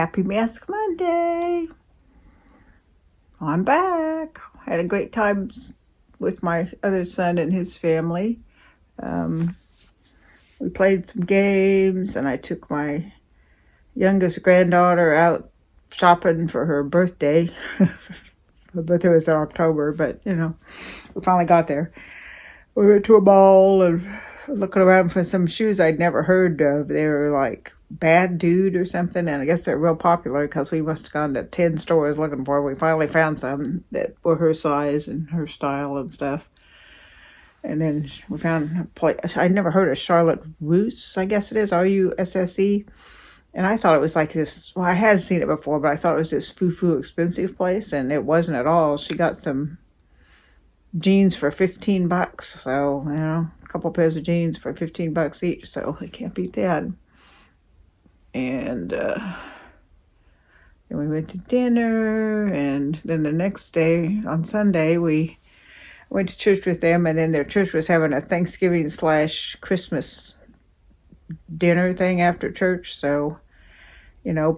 Happy Mask Monday. I'm back. Had a great time with my other son and his family. We played some games, and I took my youngest granddaughter out shopping for her birthday. Her birthday was in October, but we finally got there. We went to a mall and looking around for some shoes I'd never heard of. They were like Bad Dude or something, and I guess they're real popular because we must have gone to 10 stores looking for them. We finally found some that were her size and her style and stuff. And then we found a place. I'd never heard of Charlotte Russe, I guess it is, Russe. And I thought it was like this, well, I had seen it before, but I thought it was this foo-foo expensive place, and it wasn't at all. She got some jeans for $15, so, a couple pairs of jeans for $15 each, so I can't beat that. And then we went to dinner, and then the next day, on Sunday, we went to church with them, and then their church was having a Thanksgiving/Christmas dinner thing after church, so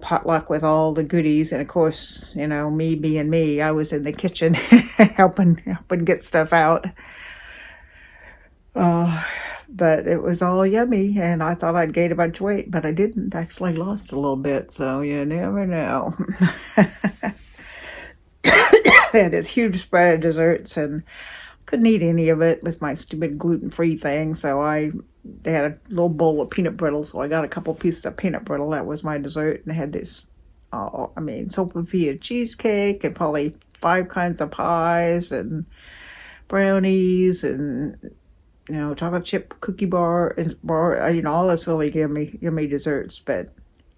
potluck with all the goodies. And of course, me being me, I was in the kitchen helping get stuff out. But it was all yummy, and I thought I'd gain a bunch of weight, but I didn't. Actually lost a little bit, so you never know. They had this huge spread of desserts, and couldn't eat any of it with my stupid gluten-free thing, so they had a little bowl of peanut brittle, so I got a couple pieces of peanut brittle. That was my dessert. And they had this, Sophia cheesecake, and probably 5 kinds of pies, and brownies, and, chocolate chip cookie bar, all this really yummy desserts. But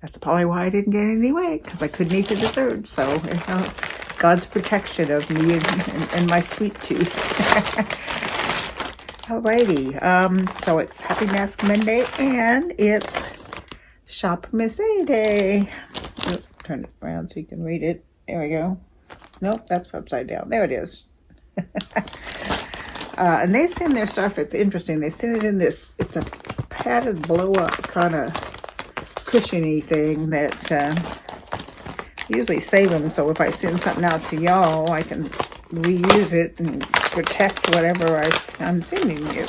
that's probably why I didn't get any weight, because I couldn't eat the desserts. So, it's God's protection of me and my sweet tooth. Alrighty, so it's Happy Mask Monday, and it's Shop Miss A Day. Turn it around so you can read it. There we go. Nope, that's upside down. There it is. And they send their stuff, it's interesting, they send it in this, it's a padded blow-up kind of cushiony thing that usually save them, so if I send something out to y'all, I can reuse it and protect whatever I'm sending you.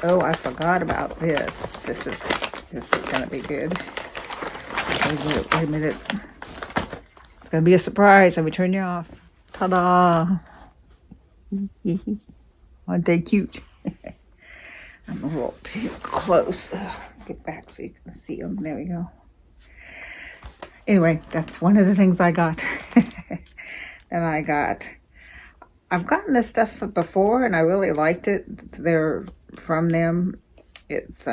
Oh, I forgot about this. This is gonna be good. Wait a minute. It's gonna be a surprise. Let me turn you off. Ta-da! Aren't they cute? I'm a little too close. Get back so you can see them. There we go. Anyway, that's one of the things I got. And I've gotten this stuff before, and I really liked it. They're from them. It's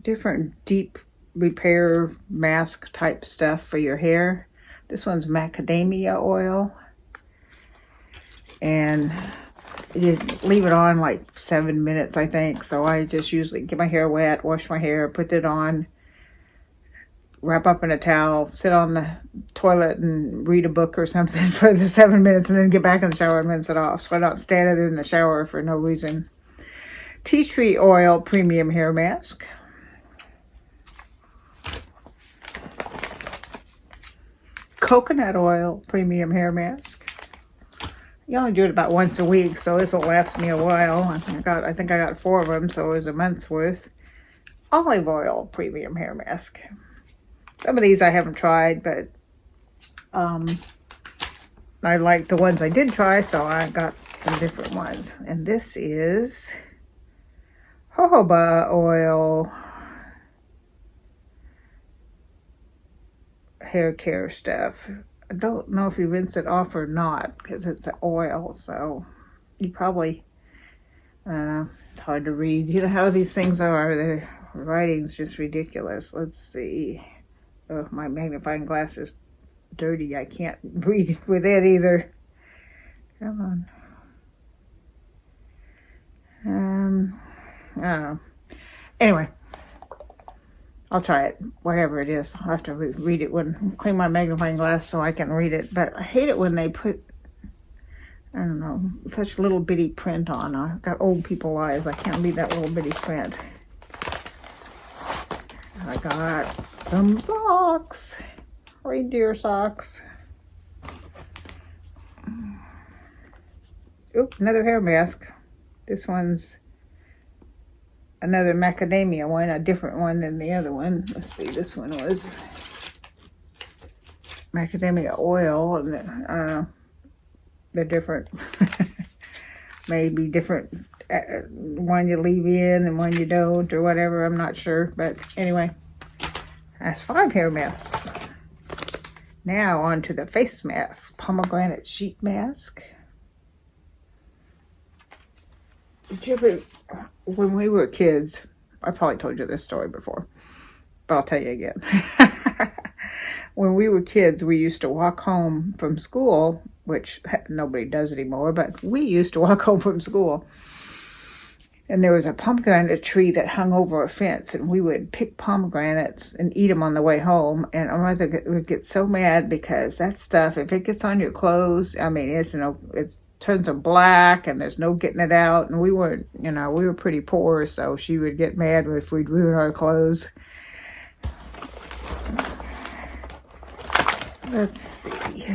different deep repair mask type stuff for your hair. This one's Macadamia Oil. And you leave it on like 7 minutes, I think. So I just usually get my hair wet, wash my hair, put it on, wrap up in a towel, sit on the toilet and read a book or something for the 7 minutes, and then get back in the shower and rinse it off, so I don't stand in the shower for no reason. Tea tree oil premium hair mask. Coconut oil premium hair mask. You only do it about once a week, so this will last me a while. I think I got 4 of them, so it was a month's worth. Olive oil premium hair mask. Some of these I haven't tried, but I like the ones I did try, so I got some different ones. And this is jojoba oil hair care stuff. I don't know if you rinse it off or not, because it's an oil, so you probably, I don't know, it's hard to read. You know how these things are, the writing's just ridiculous. Let's see. Oh, my magnifying glass is dirty. I can't read with it either. Come on. I don't know. Anyway, I'll try it. Whatever it is, I'll have to read it clean my magnifying glass so I can read it. But I hate it when they put, I don't know, such little bitty print on. I've got old people eyes. I can't read that little bitty print. I got some socks. Reindeer socks. Oop, another hair mask. This one's another macadamia one, a different one than the other one. Let's see, this one was macadamia oil, and I don't know, they're different. Maybe different, one you leave in and one you don't, or whatever, I'm not sure. But anyway, that's 5 hair masks. Now on to the face mask. Pomegranate sheet mask. Did you ever, when we were kids, I probably told you this story before, but I'll tell you again. When we were kids, we used to walk home from school, which nobody does anymore, but we used to walk home from school. And there was a pomegranate tree that hung over a fence, and we would pick pomegranates and eat them on the way home. And our mother would get so mad because that stuff, if it gets on your clothes, I mean, it turns them black, and there's no getting it out. And we weren't, we were pretty poor, so she would get mad if we'd ruin our clothes. Let's see.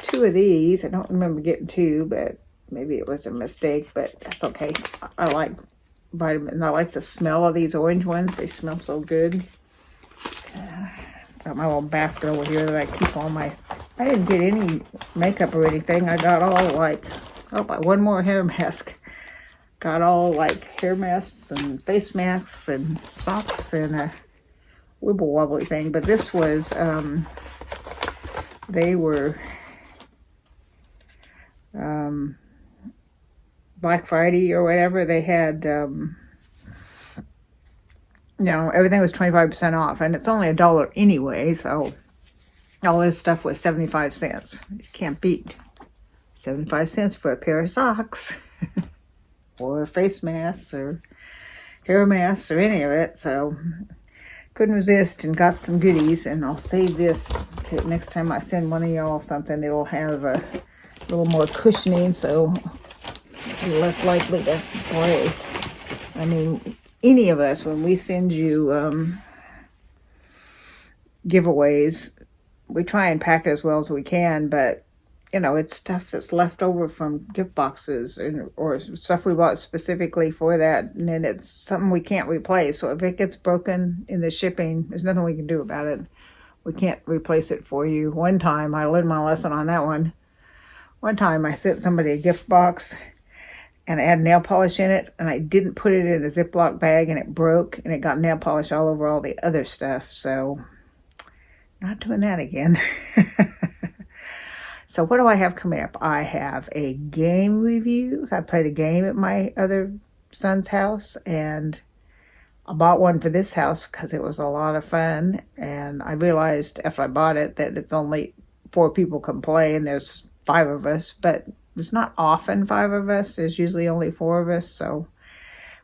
2 of these. I don't remember getting 2, but maybe it was a mistake, but that's okay. I like vitamins. I like the smell of these orange ones. They smell so good. Got my little basket over here that I keep all my... I didn't get any makeup or anything. I got all one more hair mask. Got all hair masks and face masks and socks and a wibble wobbly thing. But this was, they were Black Friday or whatever. They had, everything was 25% off, and it's only $1 anyway, so all this stuff was 75 cents. You can't beat 75 cents for a pair of socks or face masks or hair masks or any of it. So couldn't resist and got some goodies, and I'll save this. Next time I send one of y'all something, it'll have a little more cushioning, so you're less likely to break. I mean, any of us, when we send you giveaways, we try and pack it as well as we can, but it's stuff that's left over from gift boxes or stuff we bought specifically for that, and then it's something we can't replace. So if it gets broken in the shipping, there's nothing we can do about it. We can't replace it for you. One time, I learned my lesson on that one. One time I sent somebody a gift box, and it had nail polish in it, and I didn't put it in a Ziploc bag, and it broke, and it got nail polish all over all the other stuff. So not doing that again. So what do I have coming up? I have a game review. I played a game at my other son's house, and I bought one for this house because it was a lot of fun. And I realized after I bought it that it's only 4 people can play, and there's 5 of us, but it's not often 5 of us. There's usually only 4 of us, so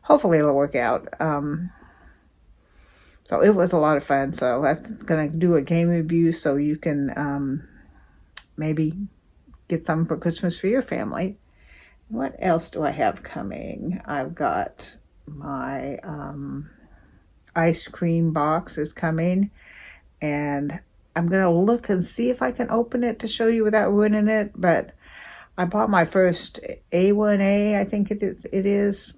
hopefully it'll work out. So it was a lot of fun. So that's going to do a game review so you can maybe get some for Christmas for your family. What else do I have coming? I've got my ice cream box is coming, and I'm going to look and see if I can open it to show you without ruining it. But I bought my first A1A, I think it is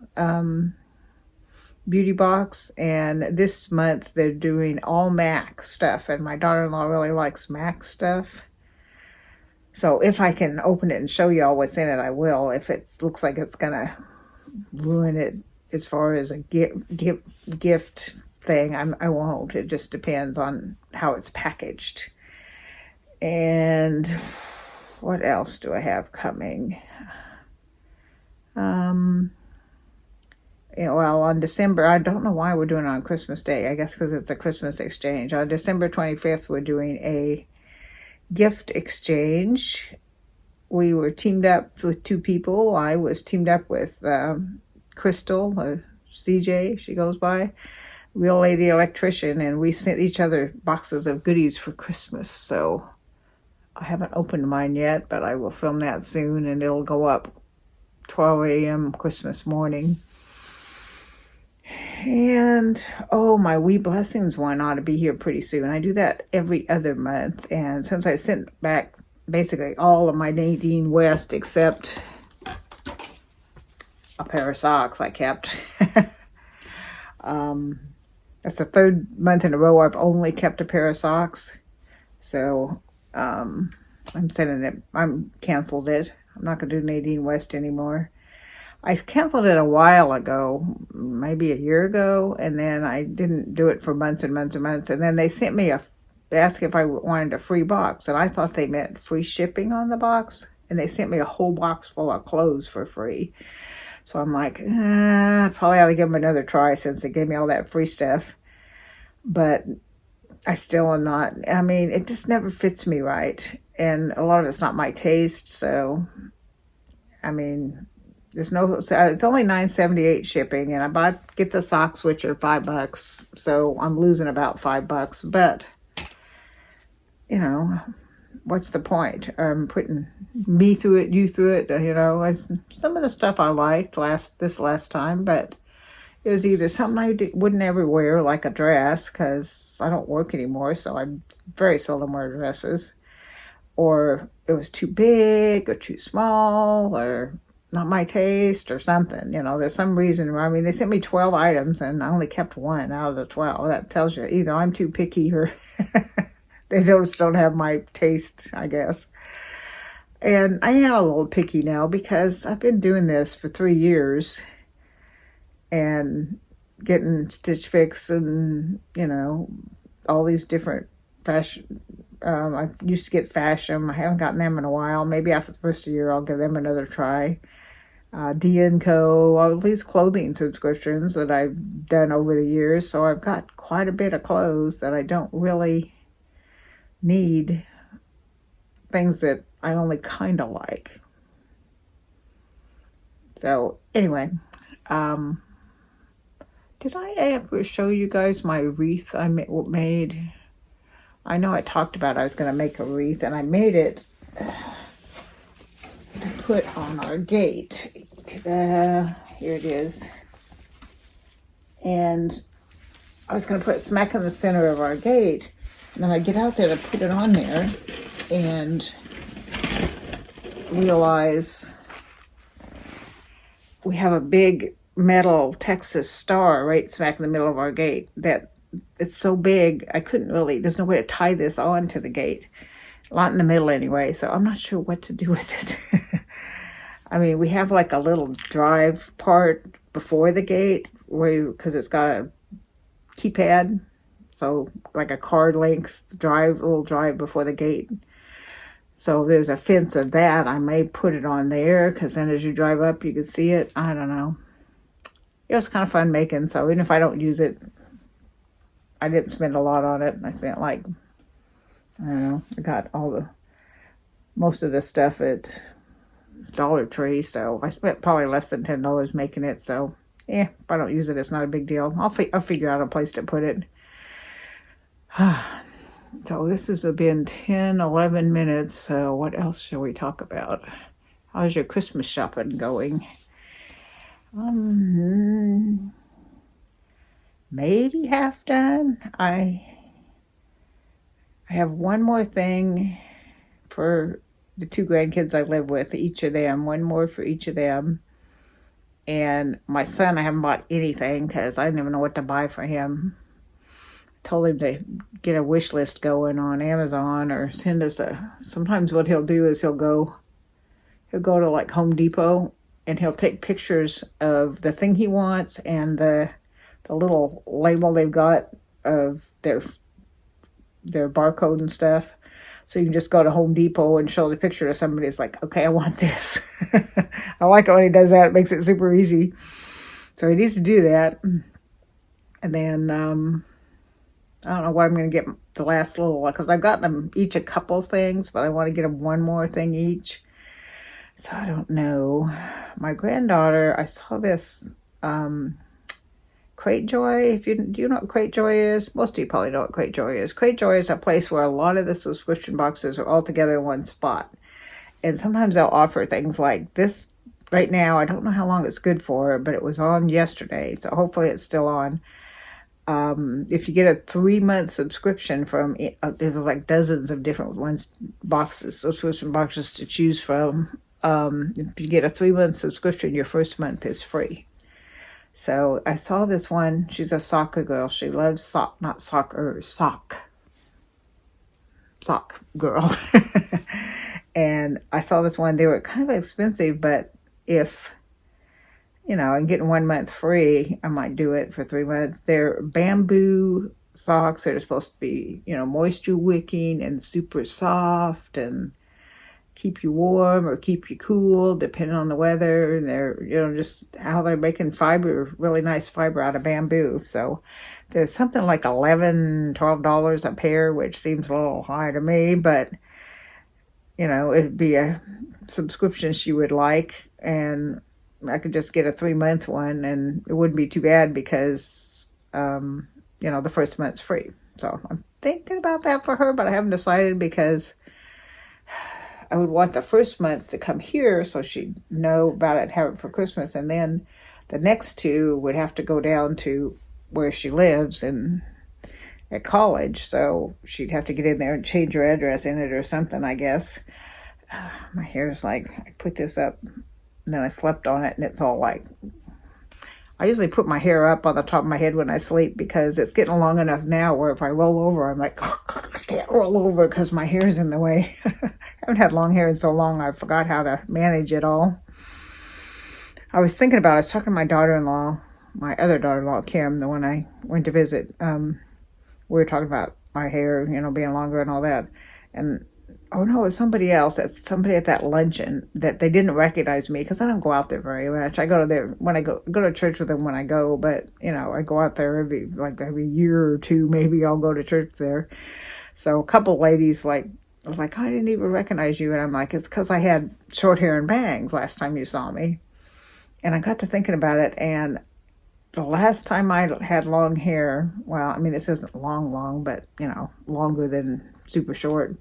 beauty box, and this month they're doing all MAC stuff, and my daughter-in-law really likes MAC stuff. So if I can open it and show y'all what's in it, I will. If it looks like it's gonna ruin it as far as a gift thing, I won't. It just depends on how it's packaged. And what else do I have coming? Well, on December, I don't know why we're doing it on Christmas Day. I guess because it's a Christmas exchange. On December 25th, we're doing a gift exchange. We were teamed up with 2 people. I was teamed up with Crystal, CJ, she goes by, real lady electrician, and we sent each other boxes of goodies for Christmas. So I haven't opened mine yet, but I will film that soon, and it'll go up 12 a.m. Christmas morning. And, oh, my We Blessings one ought to be here pretty soon. I do that every other month. And since I sent back basically all of my Nadine West except a pair of socks I kept. That's the third month in a row I've only kept a pair of socks. So I'm canceled it. I'm not going to do Nadine West anymore. I canceled it a while ago, maybe a year ago, and then I didn't do it for months and months and months. And then they asked if I wanted a free box, and I thought they meant free shipping on the box. And they sent me a whole box full of clothes for free. So I'm like, probably ought to give them another try since they gave me all that free stuff. But I still am not, I mean, it just never fits me right. And a lot of it's not my taste. So, I mean, it's only $9.78 shipping. And I get the socks, which are $5. So I'm losing about $5. But, you know, what's the point? I'm putting me through it, you through it, some of the stuff I liked this last time, but it was either something I wouldn't ever wear, like a dress, because I don't work anymore, so I very seldom wear dresses, or it was too big or too small or not my taste or something. There's some reason where, they sent me 12 items and I only kept one out of the 12. That tells you either I'm too picky or they just don't have my taste, I guess. And I am a little picky now because I've been doing this for 3 years and getting Stitch Fix and, all these different fashion. I used to get Fashion. I haven't gotten them in a while. Maybe after the first year, I'll give them another try. D&Co, all these clothing subscriptions that I've done over the years. So I've got quite a bit of clothes that I don't really need, things that I only kind of like. So anyway, did I ever show you guys my wreath I made? I know I talked about I was going to make a wreath, and I made it to put on our gate. Here it is. And I was going to put it smack in the center of our gate. And then I get out there to put it on there and realize we have a big metal Texas star right smack in the middle of our gate that it's so big I couldn't really, there's no way to tie this on to the gate. Not in the middle anyway, so I'm not sure what to do with it. We have like a little drive part before the gate because it's got a keypad. So like a card length little drive before the gate. So there's a fence of that. I may put it on there because then as you drive up, you can see it. I don't know. It was kind of fun making. So even if I don't use it, I didn't spend a lot on it. I spent I got most of the stuff at Dollar Tree. So I spent probably less than $10 making it. So if I don't use it, it's not a big deal. I'll figure out a place to put it. So this has been 10, 11 minutes. So what else shall we talk about? How's your Christmas shopping going? Maybe half done. I have one more thing for the 2 grandkids I live with, each of them, one more for each of them. And my son, I haven't bought anything because I didn't even know what to buy for him. Told him to get a wish list going on Amazon or send us sometimes what he'll do is he'll go to like Home Depot and he'll take pictures of the thing he wants and the little label they've got of their barcode and stuff. So you can just go to Home Depot and show the picture to somebody. It's like, okay, I want this. I like it when he does that. It makes it super easy. So he needs to do that. And then I don't know what I'm going to get the last little one, because I've gotten them each a couple things, but I want to get them one more thing each. So I don't know. My granddaughter, I saw this Crate Joy. Do you know what Crate Joy is? Most of you probably know what Crate Joy is. Crate Joy is a place where a lot of the subscription boxes are all together in one spot. And sometimes they'll offer things like this right now, I don't know how long it's good for, but it was on yesterday, so hopefully it's still on. If you get a 3-month subscription from, there's like dozens of different subscription boxes to choose from. If you get a 3-month subscription, your first month is free. So I saw this one. She's a soccer girl. She loves sock girl. And I saw this one. They were kind of expensive, but if I'm getting 1 month free, I might do it for 3 months. They're bamboo socks that are supposed to be, moisture wicking and super soft and keep you warm or keep you cool, depending on the weather. And they're, just how they're making really nice fiber out of bamboo. So there's something like $11, $12 a pair, which seems a little high to me, but it'd be a subscription she would like, and I could just get a 3-month one, and it wouldn't be too bad because, the first month's free. So I'm thinking about that for her, but I haven't decided because I would want the first month to come here so she'd know about it and have it for Christmas. And then the next 2 would have to go down to where she lives at college. So she'd have to get in there and change her address in it or something, I guess. My hair's like, I put this up and then I slept on it, and it's all like, I usually put my hair up on the top of my head when I sleep because it's getting long enough now where if I roll over, I'm like, I can't roll over because my hair's in the way. I haven't had long hair in so long, I forgot how to manage it all. I was talking to my daughter-in-law, my other daughter-in-law, Kim, the one I went to visit. We were talking about my hair, being longer and all that. And oh no, it was somebody else. That's somebody at that luncheon that they didn't recognize me because I don't go out there very much. I go to there when I go to church with them when I go, but I go out there every year or 2, maybe I'll go to church there. So a couple ladies like, I didn't even recognize you, and I'm like, it's because I had short hair and bangs last time you saw me. And I got to thinking about it, and the last time I had long hair, well, I mean, this isn't long, but longer than super short,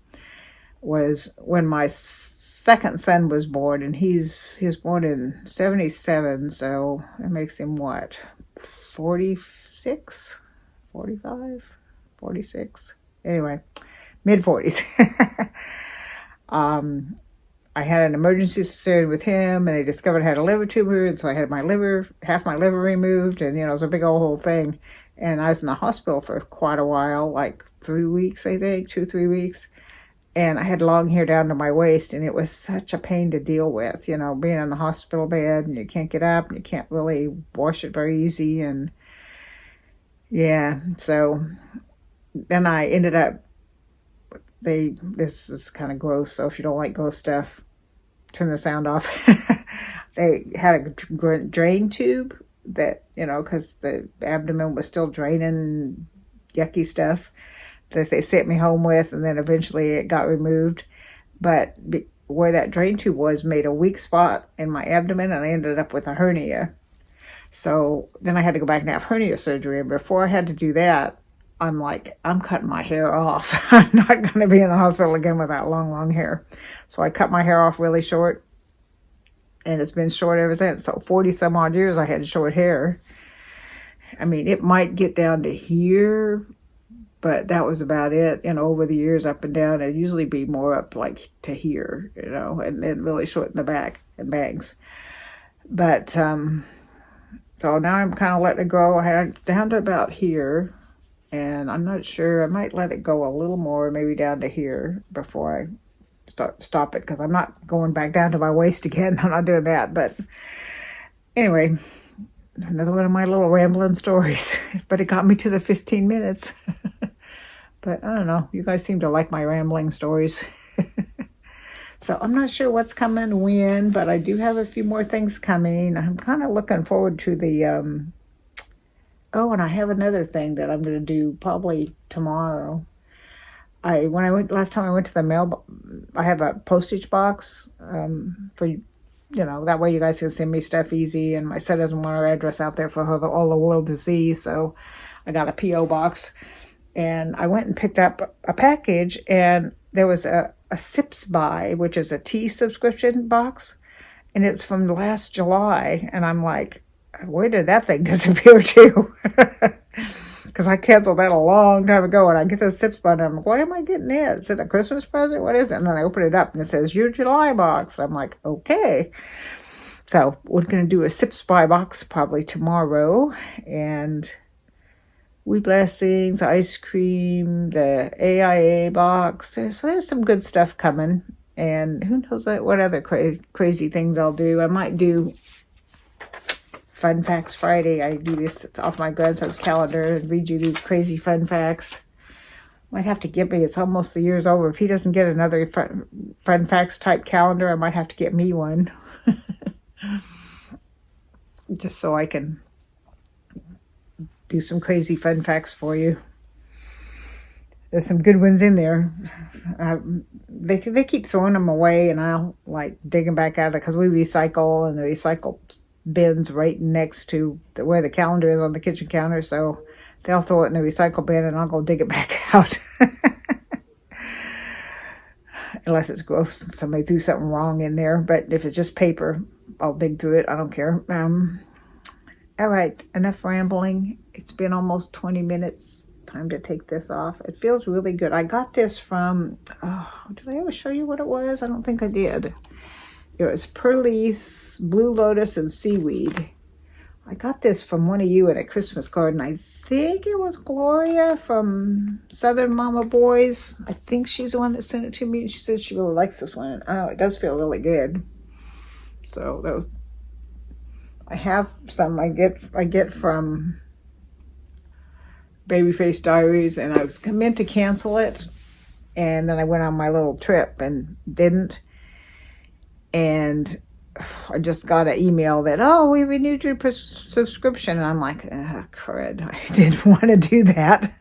was when my second son was born, and he was born in 1977, so it makes him what, 46, 45, 46, anyway, mid-40s. I had an emergency cesarean with him, and they discovered I had a liver tumor, and so I had half my liver removed, and it was a big old whole thing. And I was in the hospital for quite a while, like 3 weeks, I think, 2-3 weeks. And I had long hair down to my waist, and it was such a pain to deal with, being in the hospital bed, and you can't get up, and you can't really wash it very easy. And yeah, so then I ended up, this is kind of gross, so if you don't like gross stuff, turn the sound off. They had a drain tube that, because the abdomen was still draining yucky stuff, that they sent me home with, and then eventually it got removed. But where that drain tube was made a weak spot in my abdomen, and I ended up with a hernia. So then I had to go back and have hernia surgery. And before I had to do that, I'm like, I'm cutting my hair off. I'm not going to be in the hospital again with that long hair. So I cut my hair off really short, and it's been short ever since. So 40 some odd years I had short hair. I mean, it might get down to here, but that was about it. Over the years, up and down, it'd usually be more up like to here, and then really short in the back and bangs. But, so now I'm kind of letting it grow. I had it down to about here, and I'm not sure. I might let it go a little more, maybe down to here before I stop it, because I'm not going back down to my waist again. I'm not doing that. But anyway, another one of my little rambling stories, but it got me to the 15 minutes. But I don't know. You guys seem to like my rambling stories. So I'm not sure what's coming when, but I do have a few more things coming. I'm kind of looking forward to the, and I have another thing that I'm going to do probably tomorrow. Last time I went to the mail, I have a postage box, for, that way you guys can send me stuff easy, and my son doesn't want our address out there for all the world to see, so I got a P.O. box. And I went and picked up a package, and there was a SIPS buy, which is a tea subscription box. and it's from last July, and I'm like, where did that thing disappear to? Because I canceled that a long time ago, and I get this SIPS button. I'm like, why am I getting it? Is it a Christmas present? What is it? And then I open it up, and it says, your July box. I'm like, okay. So we're going to do a SIPS buy box probably tomorrow, and Wee Blessings, ice cream, the AIA box. There's some good stuff coming, and who knows what other crazy things I'll do. I might do Fun Facts Friday. I do this off my grandson's calendar and read you these crazy fun facts. Might have to get me, it's almost the year's over. If he doesn't get another fun facts type calendar, I might have to get me one. Just so I can do some crazy fun facts for you. There's some good ones in there. They keep throwing them away, and I'll like dig them back out because we recycle, and the recycle bin's right next to where the calendar is on the kitchen counter, so they'll throw it in the recycle bin and I'll go dig it back out. Unless it's gross and somebody threw something wrong in there, but if it's just paper, I'll dig through it. I don't care. All right, enough rambling. It's been almost 20 minutes. Time to take this off. It feels really good. I got this from, did I ever show you what it was? I don't think I did. It was Perlice, Blue Lotus, and Seaweed. I got this from one of you at a Christmas card, and I think it was Gloria from Southern Mama Boys. I think she's the one that sent it to me. She said she really likes this one. Oh, it does feel really good. So I have some I get from Babyface Diaries, and I was meant to cancel it, and then I went on my little trip and didn't. And I just got an email that, we renewed your subscription. And I'm like, crud, I didn't want to do that.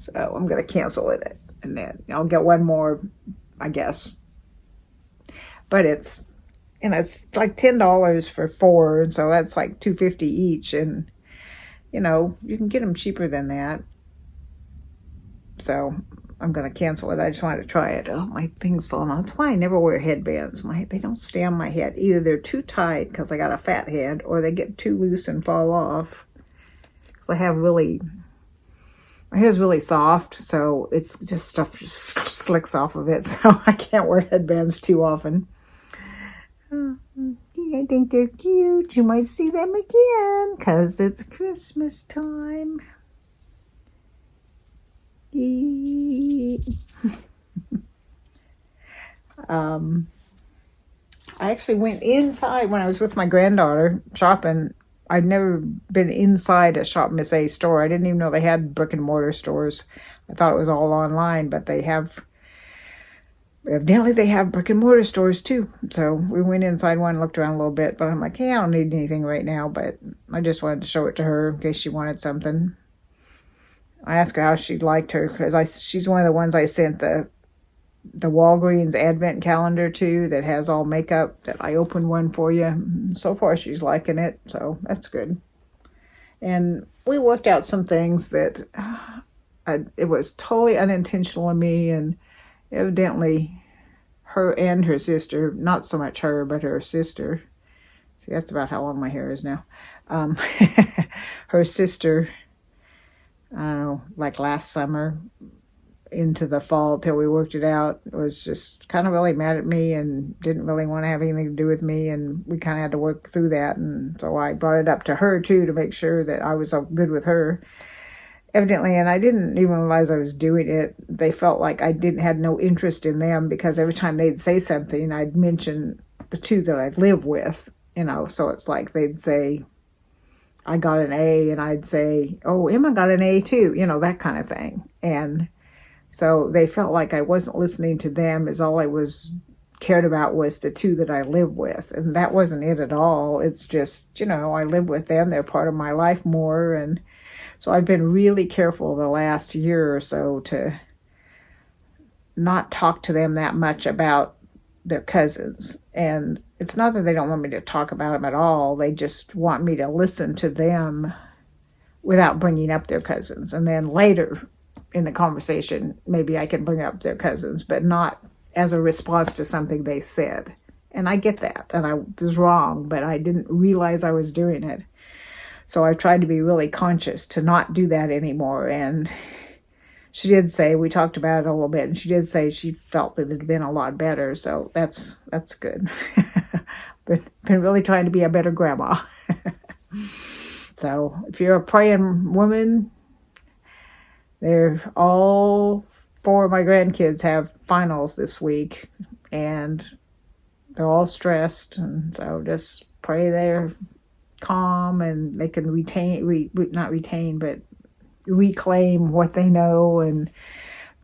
So I'm going to cancel it. And then I'll get one more, I guess. But it's like $10 for 4. And so that's like $2.50 each. And, you can get them cheaper than that. So I'm going to cancel it. I just wanted to try it. Oh, my thing's falling off. That's why I never wear headbands. They don't stay on my head. Either they're too tight because I got a fat head, or they get too loose and fall off. Because my hair's really soft, so it's just stuff just slicks off of it. So I can't wear headbands too often. I think they're cute. You might see them again because it's Christmas time. I actually went inside when I was with my granddaughter shopping. I'd never been inside a Shop Miss A store. I didn't even know they had brick and mortar stores. I thought it was all online, but evidently they have brick and mortar stores too. So we went inside one, looked around a little bit, but I'm like, hey, I don't need anything right now, but I just wanted to show it to her in case she wanted something. I asked her how she liked her because she's one of the ones I sent the Walgreens Advent calendar to that has all makeup. That I opened one for you. So far, she's liking it, so that's good. And we worked out some things that it was totally unintentional of me, and evidently her and her sister, not so much her, but her sister. See, that's about how long my hair is now. Her sister, I don't know, like last summer into the fall till we worked it out, was just kind of really mad at me and didn't really want to have anything to do with me, and we kind of had to work through that. And so I brought it up to her too to make sure that I was good with her, evidently. And I didn't even realize I was doing it. They felt like I had no interest in them because every time they'd say something, I'd mention the two that I live with, so it's like they'd say I got an A, and I'd say, oh, Emma got an A too, that kind of thing. And so they felt like I wasn't listening to them, as all I cared about was the two that I live with. And that wasn't it at all. It's just, I live with them. They're part of my life more. And so I've been really careful the last year or so to not talk to them that much about their cousins. And it's not that they don't want me to talk about them at all. They just want me to listen to them without bringing up their cousins. And then later in the conversation, maybe I can bring up their cousins, but not as a response to something they said. And I get that, and I was wrong, but I didn't realize I was doing it. So I've tried to be really conscious to not do that anymore. And she did say, we talked about it a little bit, and she did say she felt that it had been a lot better. So that's good. But been really trying to be a better grandma. So if you're a praying woman, all 4 of my grandkids have finals this week, and they're all stressed, and so just pray they're calm and they can reclaim what they know and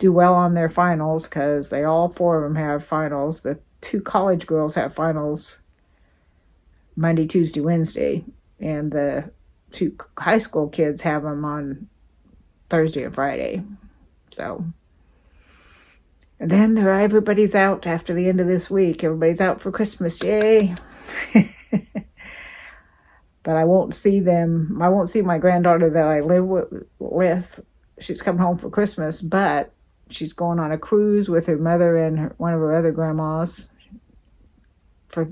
do well on their finals, because all 4 of them have finals. The 2 college girls have finals Monday, Tuesday, Wednesday, and the 2 high school kids have them on Thursday and Friday. So, and then everybody's out after the end of this week. Everybody's out for Christmas. Yay. But I won't see them. I won't see my granddaughter that I live with. She's coming home for Christmas, but she's going on a cruise with her mother and one of her other grandmas for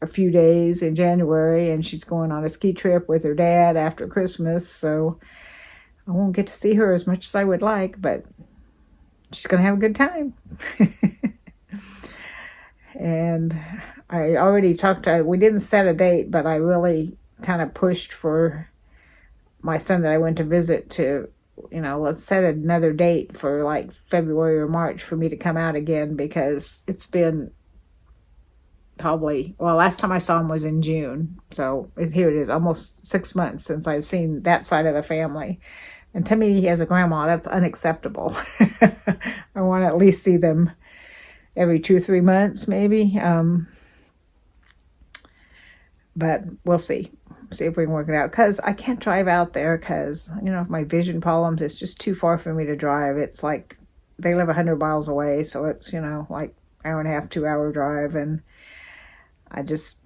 a few days in January, and she's going on a ski trip with her dad after Christmas. So I won't get to see her as much as I would like, but she's going to have a good time. And I already we didn't set a date, but I really kind of pushed for my son that I went to visit to, let's set another date for like February or March for me to come out again, because it's been last time I saw him was in June. So here it is, almost 6 months since I've seen that side of the family. And to me, as a grandma, that's unacceptable. I want to at least see them every 2 or 3 months, maybe. But we'll see. See if we can work it out. Because I can't drive out there because, my vision problems. It's just too far for me to drive. It's like they live 100 miles away. So it's, like hour and a half, 2 hour drive. And I just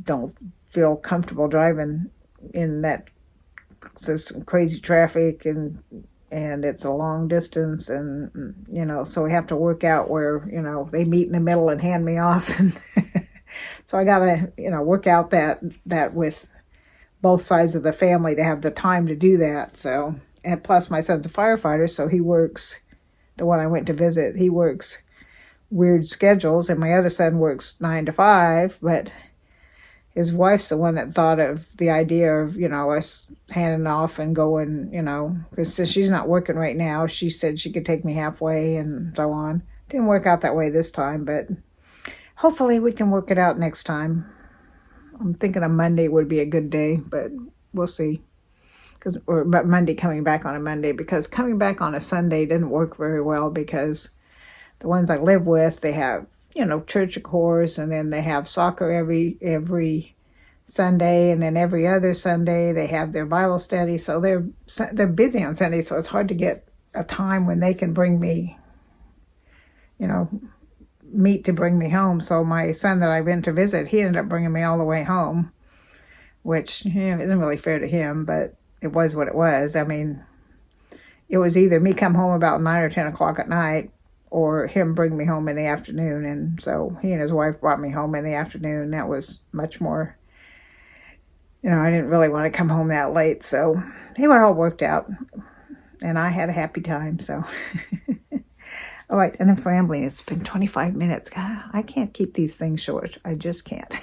don't feel comfortable driving in that. There's some crazy traffic and it's a long distance, and so we have to work out where they meet in the middle and hand me off, and so I gotta work out that with both sides of the family to have the time to do that. So, and plus my son's a firefighter, so he works, the one I went to visit, he works weird schedules, and my other son works 9 to 5, but his wife's the one that thought of the idea of, us handing off and going, because since she's not working right now, she said she could take me halfway and so on. Didn't work out that way this time, but hopefully we can work it out next time. I'm thinking a Monday would be a good day, but we'll see. But Monday, coming back on a Monday, because coming back on a Sunday didn't work very well, because the ones I live with, they have church of course, and then they have soccer every Sunday, and then every other Sunday they have their Bible study. So they're busy on Sunday, so it's hard to get a time when they can bring me, meet to bring me home. So my son that I went to visit, he ended up bringing me all the way home, which isn't really fair to him, but it was what it was. I mean, it was either me come home about 9 or 10 o'clock at night, or him bring me home in the afternoon. And so he and his wife brought me home in the afternoon. That was much more, I didn't really want to come home that late. So it all worked out, and I had a happy time. So, all right. And then for rambling, it's been 25 minutes. God, I can't keep these things short. I just can't.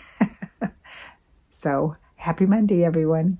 So happy Monday, everyone.